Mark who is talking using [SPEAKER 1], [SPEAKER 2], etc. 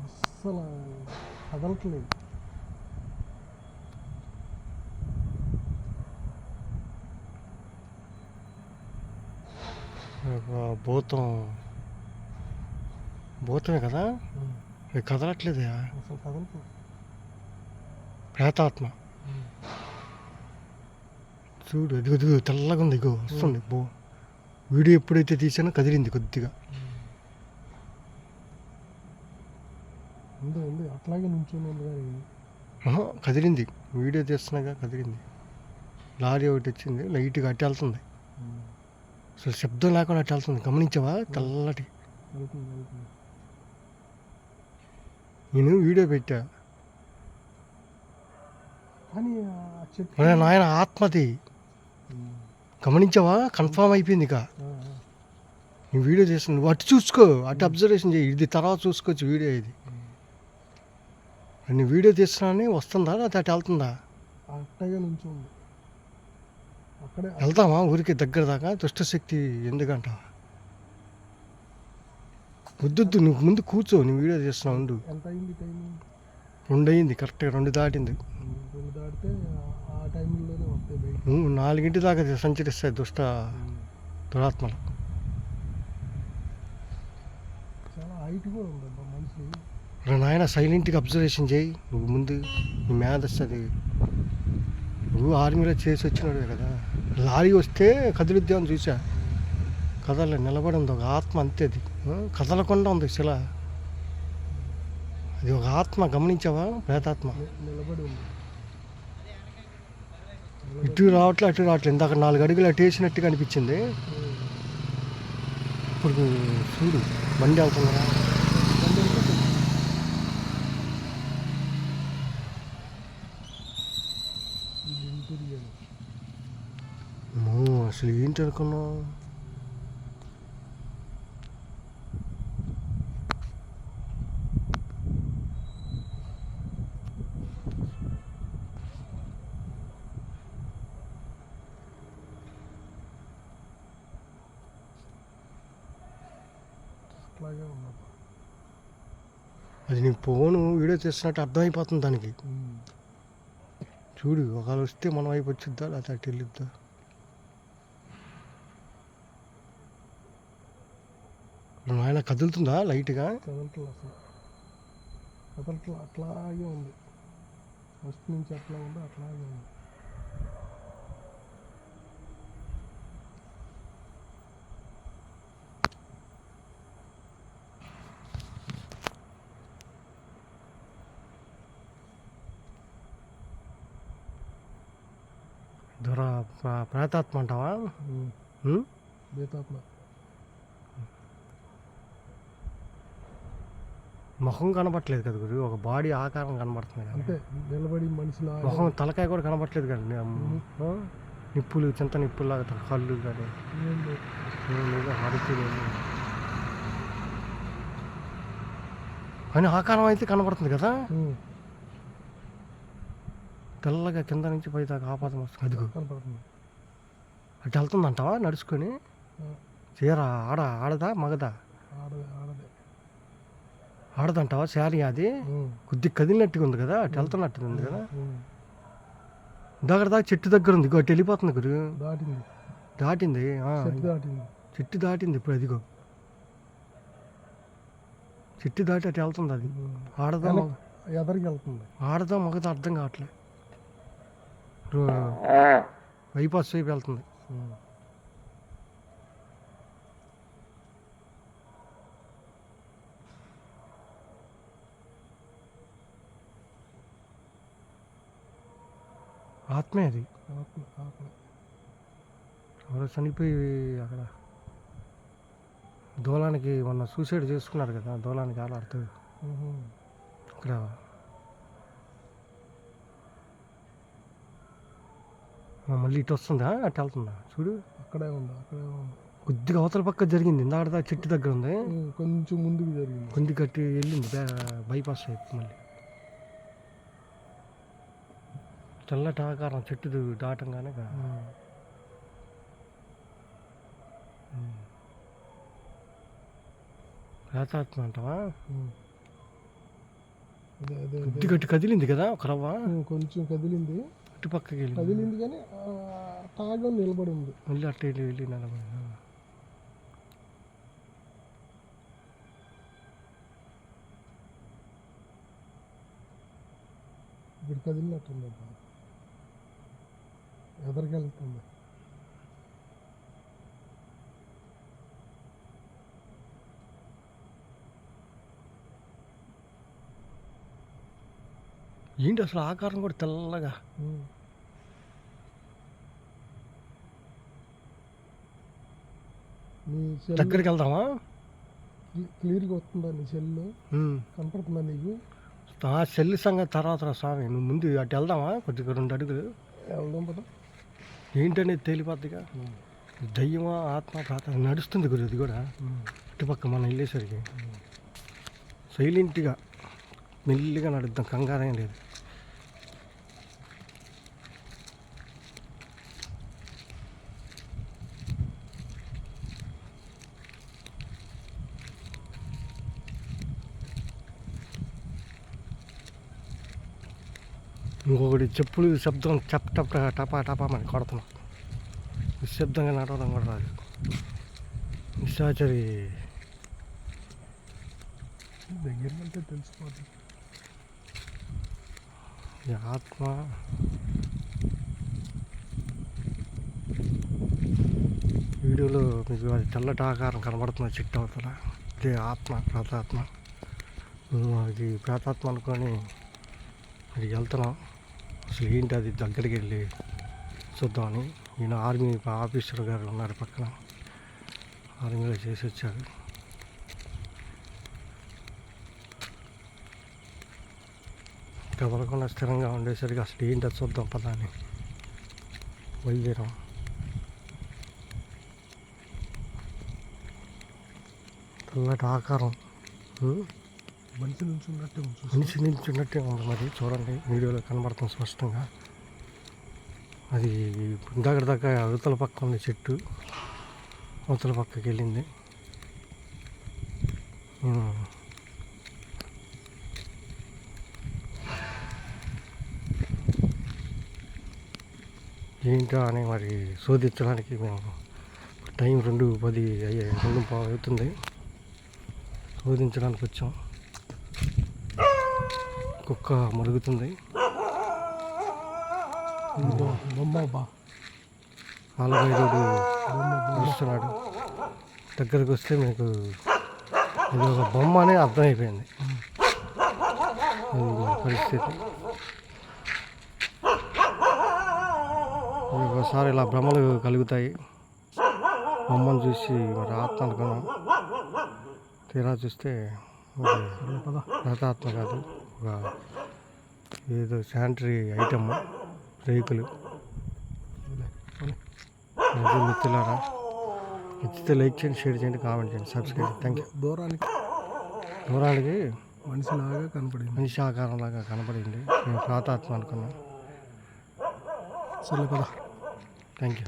[SPEAKER 1] అస్సలు కదలట్లేదు.
[SPEAKER 2] భూతం భూతమే కదా, ఇది కదలట్లేదు.
[SPEAKER 1] అసలు కదలట్లేదు.
[SPEAKER 2] ప్రేతాత్మ చూడు, ఇదిగో ఇదిగో తెల్లగా ఉంది, ఇగో వస్తుంది. వీడియో ఎప్పుడైతే తీసానో కదిలింది కొద్దిగా.
[SPEAKER 1] ఉంది ఉంది అట్లాగే నుంచొని ఉంది కానీ
[SPEAKER 2] కదిలింది, వీడియో తీస్తున్నాగా కదిలింది. లారీ ఒకటి వచ్చింది, లైట్గా అట్టి వెళ్తుంది. అసలు శబ్దం లేకుండా అట్టి వెళ్తుంది, గమనించావా? తెల్లటి.
[SPEAKER 1] వెళ్తుంది వెళ్తుంది.
[SPEAKER 2] నేను వీడియో పెట్టా
[SPEAKER 1] కానీ ఆ చెట్టు
[SPEAKER 2] నాయన ఆత్మది, గమనించావా? కన్ఫామ్ అయిపోయింది. ఇక నేను వీడియో చేస్తాను, నువ్వు అటు చూసుకో, అటు అబ్జర్వేషన్ చేయి. ఇది తర్వాత చూసుకోవచ్చు వీడియో. ఇది నేను వీడియో తీస్తున్నాను, వస్తుందా లేకపోతే అటు వెళ్తుందా?
[SPEAKER 1] అట్టగా నుంచోండి. అక్కడే
[SPEAKER 2] వెళ్తామా ఊరికి దగ్గర దాకా? దుష్టశక్తి ఎందుకంట? వద్దు, నువ్వు ముందు కూర్చో, నేను వీడియో తీస్తున్నావు. ఉండు.
[SPEAKER 1] ఎంత అయింది టైం?
[SPEAKER 2] 2 అయింది, కరెక్ట్గా 2 దాటింది.
[SPEAKER 1] 2 దాటితే ఆ టైంలోనే వస్తాయి బయట.
[SPEAKER 2] 4 దాకా సంచరిస్తాయి దురాత్మలు.
[SPEAKER 1] చాలా హైట్ కూడా ఉందబ్బా మనిషి.
[SPEAKER 2] నాయన సైలెంట్గా అబ్జర్వేషన్ చేయి. నువ్వు ముందు నీ మేధస్ అది, నువ్వు ఆర్మీలో చేసి వచ్చినాడు కదా. లారీ వస్తే కదులుద్దాం అని చూసా, కదలే, నిలబడి ఉంది ఒక ఆత్మ, అంతే. అది కదలకుండా ఉంది శిల. అది ఒక ఆత్మ, గమనించావా? ప్రేతాత్మ
[SPEAKER 1] నిలబడి ఉంది.
[SPEAKER 2] ఇటు రావట్లే అటు రావట్లేదు. ఇందాక 4 అడుగులు అటు వేసినట్టుగా అనిపించింది. ఇప్పుడు చూడు, బండి వెళ్తుందా? అసలు ఏంటి అనుకున్నావు?
[SPEAKER 1] అట్లాగే ఉన్నది.
[SPEAKER 2] అది నీ ఫోను వీడియో తీస్తున్నట్టు అర్థమైపోతుంది దానికి. చూడు, ఒకవేళ వస్తే మన వైపు వచ్చిద్దా లేకపోతే అటు వెళ్ళిద్దా? ఆయన కదులుతుందా లైట్గా?
[SPEAKER 1] కదలట్లా అసలు, కదలట్లా, అట్లాగే ఉంది. ఫస్ట్ నుంచి అట్లా ఉంది, అట్లాగే ఉంది.
[SPEAKER 2] ప్రేతాత్మ అంటావా?
[SPEAKER 1] ప్రేతాత్మ.
[SPEAKER 2] ముఖం కనపట్లేదు కదా గురు, ఒక బాడీ ఆకారం కనబడుతుంది.
[SPEAKER 1] అంటే నిలబడి మనిషిలా,
[SPEAKER 2] ముఖం తలకాయ కూడా కనపట్లేదు కానీ, నిప్పులు, చింత నిప్పుల్లాగా కళ్ళు కానీ హరితలేదు. కానీ ఆకారం అయితే కనబడుతుంది కదా, తెల్లగా కింద నుంచి పై దాకా ఆపాదం వస్తుంది. అదిగో
[SPEAKER 1] కనపడుతుంది.
[SPEAKER 2] అటు వెళ్తుందంటావా నడుచుకొని? చీర ఆడదా మగదా?
[SPEAKER 1] ఆడదే.
[SPEAKER 2] ఆడదంటావా? శారీ అది కొద్దిగా కదిలినట్టుగా ఉంది కదా, అటు వెళ్తున్నట్టుగా ఉంది కదా. దాకా చెట్టు దగ్గర ఉంది, అటు వెళ్ళిపోతుంది గురు. దాటింది చెట్టు దాటింది ఇప్పుడు. అదిగో చెట్టు దాటి అటు వెళ్తుంది. అది ఆడదా
[SPEAKER 1] ఎదరికి వెళ్తుంది.
[SPEAKER 2] ఆడదా మగదా అర్థం కావట్లే. బైపాస్ వైపు వెళ్తుంది. ఆత్మే అది. ఎవరో చనిపోయి అక్కడ దూలానికి మొన్న సూసైడ్ చేసుకున్నారు కదా, దూలానికి ఆలాడుతుంది అక్కడ. మళ్ళీ ఇటు వస్తుందా అటు వెళ్తుందా? చూడు,
[SPEAKER 1] అక్కడే ఉంది.
[SPEAKER 2] కొద్దిగా అవతల పక్క జరిగింది. ఇందాక చెట్టు దగ్గర ఉంది,
[SPEAKER 1] కొంచెం ముందుకు జరిగింది,
[SPEAKER 2] కొద్ది కట్టి వెళ్ళింది బైపాస్ వైపు. మళ్ళీ తెల్లటి ఆకారం చెట్టు దాటంగానే ప్రేతాత్మ అంటావా?
[SPEAKER 1] అదే అదే
[SPEAKER 2] కొద్ది గట్టి కదిలింది కదా ఒక రవ్వ,
[SPEAKER 1] కొంచెం కదిలింది,
[SPEAKER 2] ఇటు పక్కకి వెళ్ళి
[SPEAKER 1] కదిలింది కానీ తాగా నిలబడి ఉంది.
[SPEAKER 2] మళ్ళీ అట్ట వెళ్ళి వెళ్ళి నిలబడి.
[SPEAKER 1] ఇప్పుడు కదిలినట్టుంది, ఎదరికెళ్తుంది.
[SPEAKER 2] ఏంటి అసలు ఆకారం కూడా తెల్లగా.
[SPEAKER 1] నీ సెల్
[SPEAKER 2] దగ్గరికి వెళ్దామా?
[SPEAKER 1] క్లియర్గా వస్తుందా? నీ సెల్ కనపడుతుందా నీకు?
[SPEAKER 2] ఆ సెల్ సంగతి తర్వాత రా స్వామి, నువ్వు ముందు అటు వెళ్దామా? కొద్దిగా 2 అడుగులు
[SPEAKER 1] వెళ్దాం పద.
[SPEAKER 2] ఏంటనేది తేలిపోద్దిగా. దయ్యమా ఆత్మ ప్రాత నడుస్తుంది గురు, ఇది కూడా ఇటుపక్క మనం వెళ్ళేసరికి. సైలెంట్గా మెల్లిగా నడుద్దాం, కంగారేం లేదు. ఇంకొకటి చెప్పులు శబ్దం చప్ టప్ టపా టపా అని కొడుతున్నాం. నిశ్శబ్దంగా నడవడం కూడా రాదు. నిశాచరి
[SPEAKER 1] దగ్గరికి వెళ్తే తెలిసిపోతుంది.
[SPEAKER 2] ఈ ఆత్మ వీడియోలో మీకు అది తెల్లటి ఆకారం కనబడుతున్న చెట్టు అవతల, ఇదే ఆత్మ, ప్రేతాత్మ. అది ప్రేతాత్మ అనుకొని అది వెళ్తున్నాం. అసలు ఏంటి అది దగ్గరికి వెళ్ళి చూద్దామని. ఈయన ఆర్మీ ఆఫీసర్ గారు ఉన్నారు పక్కన, ఆర్మీలో చేసి వచ్చారు. కదలకుండా స్థిరంగా ఉండేసరికి అసలు ఏంటి అది చూద్దాం పదా అని బయలుదేరాం. తెల్లటి ఆకారం,
[SPEAKER 1] మనిషి నుంచి ఉన్నట్టే
[SPEAKER 2] ఉంది. మరి చూడండి, వీడియోలో కనబడుతుంది స్పష్టంగా. అది ఇందాక దాకా అవతల పక్క ఉంది చెట్టు, అవతల పక్కకి వెళ్ళింది. ఏంటో అని మరి శోధించడానికి మేము టైం 2:10 అయ్యే 2:15 అవుతుంది. శోధించడానికి వచ్చాం. కుక్క మురుగుతుంది. ఆలబైరుడు చూస్తున్నాడు. దగ్గరకు వస్తే మీకు ఇది ఒక బొమ్మ అని అర్థమైపోయింది. పరిస్థితి ఒకసారి ఇలా భ్రమలు కలుగుతాయి. బొమ్మను చూసి మరి ఆత్మ అనుకున్నాం. తీరా చూస్తే ప్రేతాత్మ కాదు, ఒక ఏదో శానిటరీ ఐటమ్, రేకులు. అది మిత్రులారా, నచ్చితే లైక్ చేయండి, షేర్ చేయండి, కామెంట్ చేయండి, సబ్స్క్రైబ్. Thank you. దూరానికి
[SPEAKER 1] మనిషిలాగా కనపడింది,
[SPEAKER 2] మనిషి ఆకారంలాగా కనపడింది. మేము ప్రేతాత్మ అనుకున్నాం.
[SPEAKER 1] సరే కదా.
[SPEAKER 2] Thank you.